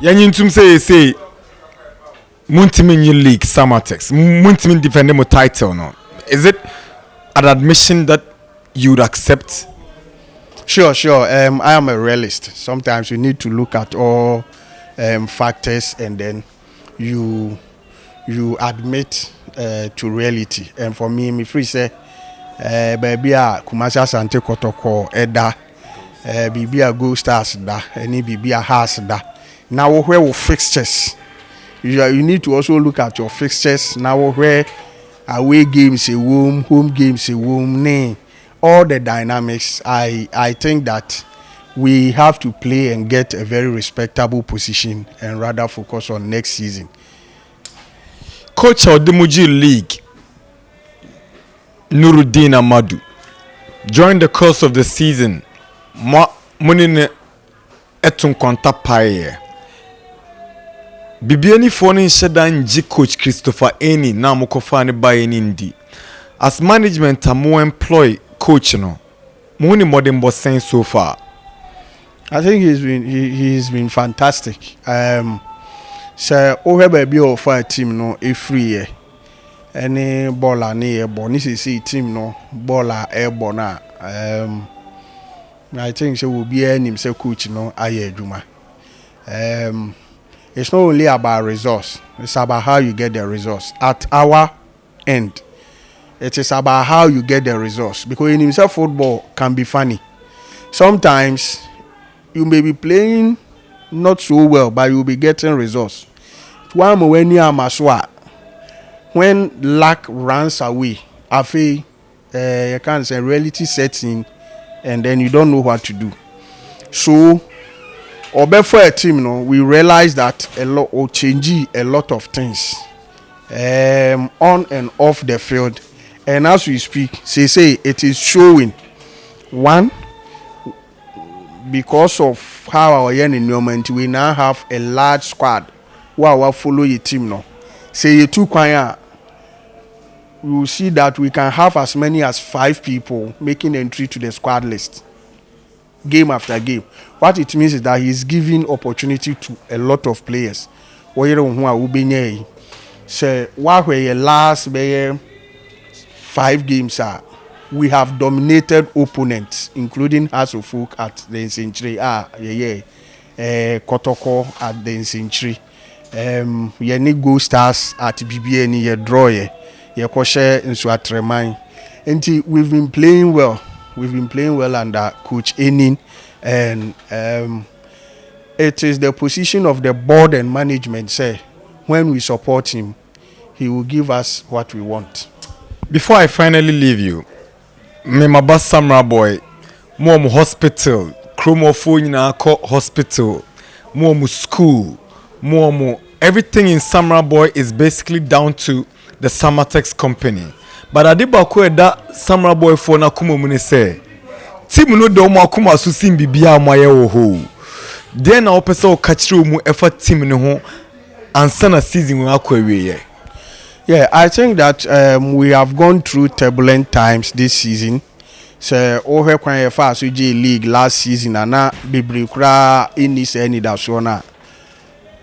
Yanyin say Muntimin League Samartex. Muntimin defend mo title no. Is it an admission that you would accept? Sure. I am a realist. Sometimes you need to look at all factors and then you admit to reality. And for me free say baby Kumasi Asante Kotoko Eda bibi a Gold Stars da any bibi a has da. Now where we fixtures you need to also look at your fixtures now where away games a home games a all the dynamics. I think that we have to play and get a very respectable position and rather focus on next season. Coach of the Muji League Nuruddin Amadu, during the course of the season money etun konta paye bibiani phone shedan ji coach Christopher Eni na mokofa ne baye ni ndi as management amo employ coach no money modern boss so far. I think he's been fantastic. So over baby of a team no every year any baller near bonus see team no baller airborne. I think she will be any coach no aye juma. It's not only about resource, it's about how you get the resource. At our end, it is about how you get the resource. Because in himself, football can be funny. Sometimes you may be playing not so well, but you'll be getting resource. When luck runs away, I feel you can't say reality sets in, and then you don't know what to do. So, or before a team, no, we realize that a lot will change a lot of things on and off the field. And as we speak, say it is showing. One, because of how our young environment, we now have a large squad who are follow your team now. Say you two choir, we will see that we can have as many as 5 people making entry to the squad list game after game. What it means is that he's giving opportunity to a lot of players. So while we last 5 games we have dominated opponents, including Asofuk at the Century, Kotoko at the Century, Yeni Gold Stars at BBN, ye draw ye Koshe in Swatreman. And we've been playing well. We've been playing well under Coach Enin, and it is the position of the board and management say when we support him, he will give us what we want. Before I finally leave you, me my boss Samra boy, more hospital, chromophone hospital, more school, more everything in Samra boy is basically down to the Samartex company. But Adibako that Samra boy for na kuma mune say team no do mo akuma so sim bibia mo aye wo ho. Then na opese o kachire mu effort team ne ho ansa na season we akwawe. Yeah, I think that we have gone through turbulent times this season. So over kwan fa so J League last season na bebre kura ini say any that so na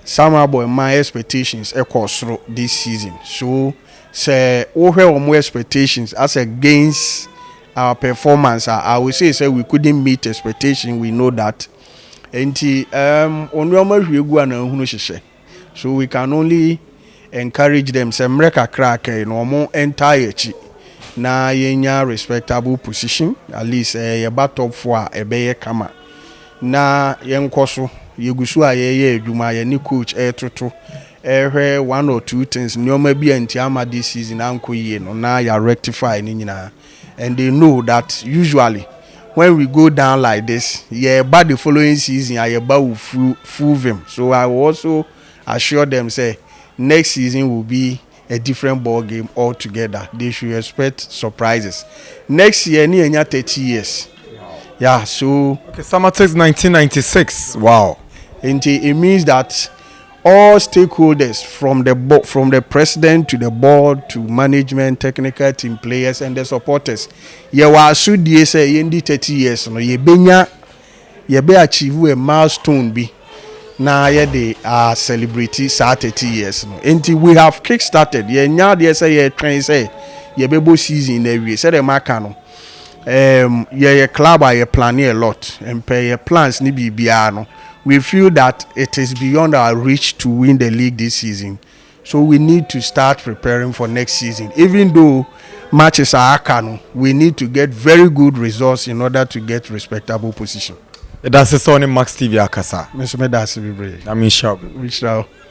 Samra boy my expectations ekosro this season. So say over more expectations as against our performance. I will say we couldn't meet expectation. We know that. So we can only encourage them. Say mreka crack no more entire na yenya respectable position. At least yeba top 4 ebeye kama. Na yenkoso yegusu ayeye adwuma ye ni coach toto. 1 or 2 things nyoma bi antiama this season ankoye no na ya rectify ni nyina. And they know that usually when we go down like this, but the following season will fool them. So I will also assure them say next season will be a different ball game altogether. They should expect surprises. Next year ni 30 years. Yeah, so okay, Samartex 1996. Wow. And it means that all stakeholders from the president to the board to management, technical team, players and the supporters, you are should say in the 30 years no ye be achieve a milestone be na yɛ de celebrate saa 30 years no nti we have kick started yɛ nya deɛ sɛ yɛ twɛn sɛ yɛbɛbɔ season na wie sɛ dɛ maka no yɛ club a yɛ plan a lot mpɛ yɛ plans ne biribiara no we feel that it is beyond our reach to win the league this season so we need to start preparing for next season even though matches are aka no we need to get very good results in order to get respectable position. That's the Sony Max TV akasa. Mr. Medasi Bibre. I mean sharp. Which now